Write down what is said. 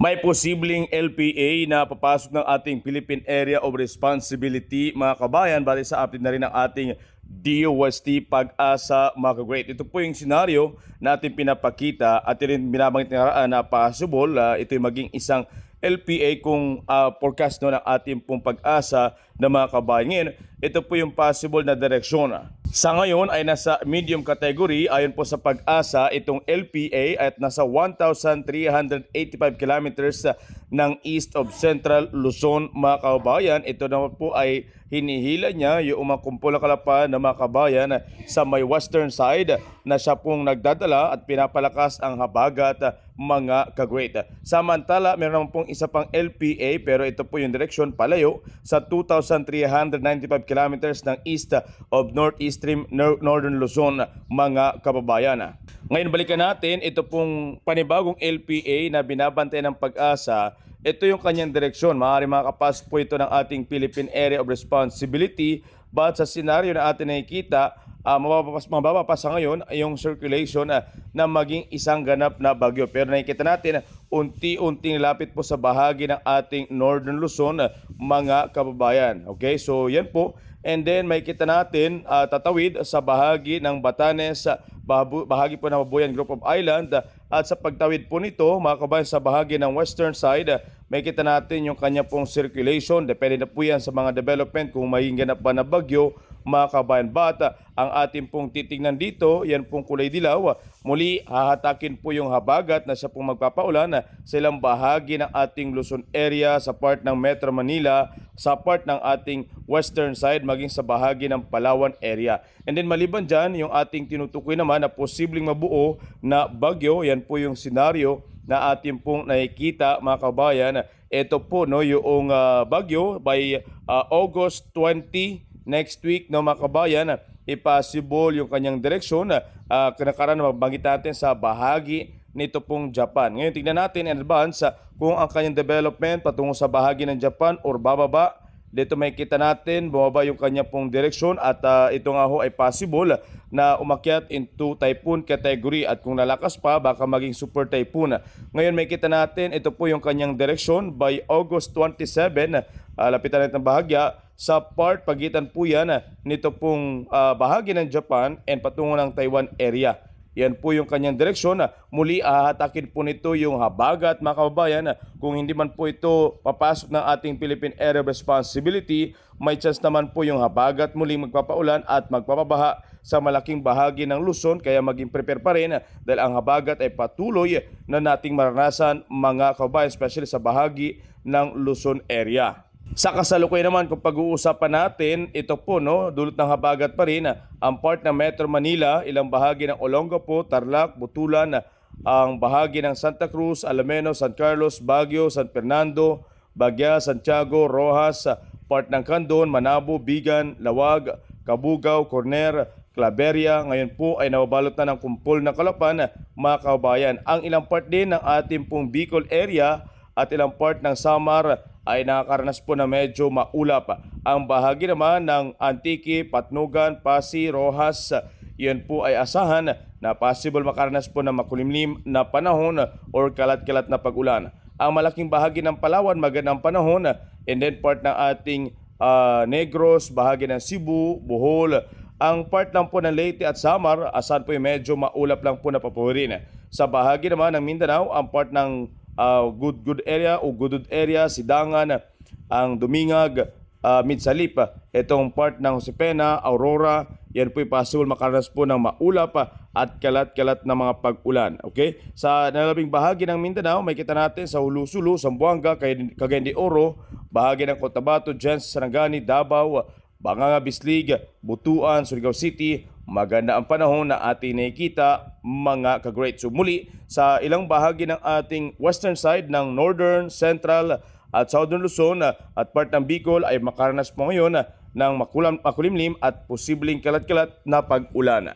May posibleng LPA na papasok ng ating Philippine Area of Responsibility, mga kabayan, bali sa update na rin ng ating DOST Pag-asa, mga great. Ito po yung senaryo na ating pinapakita at rin binabanggit na possible ito yung maging isang LPA kung forecast no, ng ating pong pag-asa ng mga kabayan. Ngayon, ito po yung possible na direksyon. Sa ngayon ay nasa medium category. Ayon po sa pag-asa, itong LPA at nasa 1,385 kilometers ng east of Central Luzon, mga kabayan. Ito naman po ay hinihila niya yung mga kumpulang kalapan ng mga kabayan sa may western side na siya pong nagdadala at pinapalakas ang habagat, mga ka-great. Samantala, meron naman pong isa pang LPA pero ito po yung direksyon palayo sa 2,395 kilometers ng east of Northeast Northern Luzon, mga kababayan. Ngayon balikan natin ito pong panibagong LPA na binabantay ng pag-asa. Ito yung kanyang direksyon. Maaari makakapas po ito ng ating Philippine Area of Responsibility, but sa senaryo na atin nakikita, mababa sa ngayon yung circulation na maging isang ganap na bagyo. Pero nakikita natin unti-unting lapit po sa bahagi ng ating Northern Luzon, mga kababayan. Okay, so yan po. And then may kita natin tatawid sa bahagi ng Batanes, bahagi po ng Mabuyan Group of Island, at sa pagtawid po nito, mga kabayan, sa bahagi ng western side, may kita natin yung kanya pong circulation. Depende na po yan sa mga development kung maging ganap ba na bagyo, mga kabayan. But ang ating pong titingnan dito, yan pong kulay dilaw, muli hahatakin po yung habagat na siya pong magpapaulan sa ilang bahagi ng ating Luzon area, sa part ng Metro Manila, sa part ng ating western side, maging sa bahagi ng Palawan area. And then maliban dyan, yung ating tinutukoy naman na posibleng mabuo na bagyo, yan po yung senaryo na ating pong nakikita, mga kabayan. Ito po no, yung bagyo by August 20 next week, no, mga kabayan, possible yung kanyang direksyon kinakaran na mabanggit natin sa bahagi nito pong Japan. Ngayon tignan natin in advance kung ang kanyang development patungo sa bahagi ng Japan or bababa. Dito may kita natin bumaba yung kanya pong direksyon at ito nga ho ay possible na umakyat into typhoon category at kung lalakas pa baka maging super typhoon. Ngayon may kita natin ito po yung kanyang direksyon by August 27, lapitan natin ng bahagya sa part pagitan po yan nito pong bahagi ng Japan and patungo ng Taiwan area. Yan po yung kanyang direksyon. Muli hahatakin po nito yung habagat, mga kababayan. Kung hindi man po ito papasok ng ating Philippine Area of Responsibility, may chance naman po yung habagat muling magpapaulan at magpapabaha sa malaking bahagi ng Luzon. Kaya maging prepare pa rin dahil ang habagat ay patuloy na nating maranasan, mga kababayan, especially sa bahagi ng Luzon area. Sa kasalukuyan naman, kung pag-uusapan natin, ito po no, dulot ng habagat pa rin ang part ng Metro Manila, ilang bahagi ng Olongapo, Tarlac, Butulan, ang bahagi ng Santa Cruz, Alaminos, San Carlos, Baguio, San Fernando, Bagya, Santiago, Rojas, part ng Candon, Manabo, Bigan, Lawag, Cabugao, Corner, Claveria. Ngayon po ay nababalot na ng kumpol ng kalapan, mga kababayan. Ang ilang part din ng ating pong Bicol area at ilang part ng Samar ay nakakaranas po na medyo maulap. Ang bahagi naman ng Antique, Patnugan, Pasi, Rojas, yan po ay asahan na possible makaranas po na makulimlim na panahon or kalat-kalat na pag-ulan. Ang malaking bahagi ng Palawan, magandang panahon, and then part ng ating Negros, bahagi ng Cebu, Bohol. Ang part lang po ng Leyte at Samar, asahan po yung medyo maulap lang po na papurin. Sa bahagi naman ng Mindanao, ang part ng good area o Gudud area, Sidangan, ang Dumingag, Midsalip, itong part ng Josepena, Aurora, yan po possible makaranas po ng maulap at kalat-kalat na mga pag-ulan. Okay? Sa nalabing bahagi ng Mindanao, may kita natin sa Hulusulu, Zamboanga, Cagayan de Oro, bahagi ng Cotabato, Jens, Sarangani, Davao, Banganga, Bislig, Butuan, Surigao City. Maganda ang panahon na ating nakikita, mga ka-great. So muli, sa ilang bahagi ng ating western side ng Northern, Central at Southern Luzon at part ng Bicol ay makaranas po ngayon ng makulimlim at posibleng kalat-kalat na pag-ulan.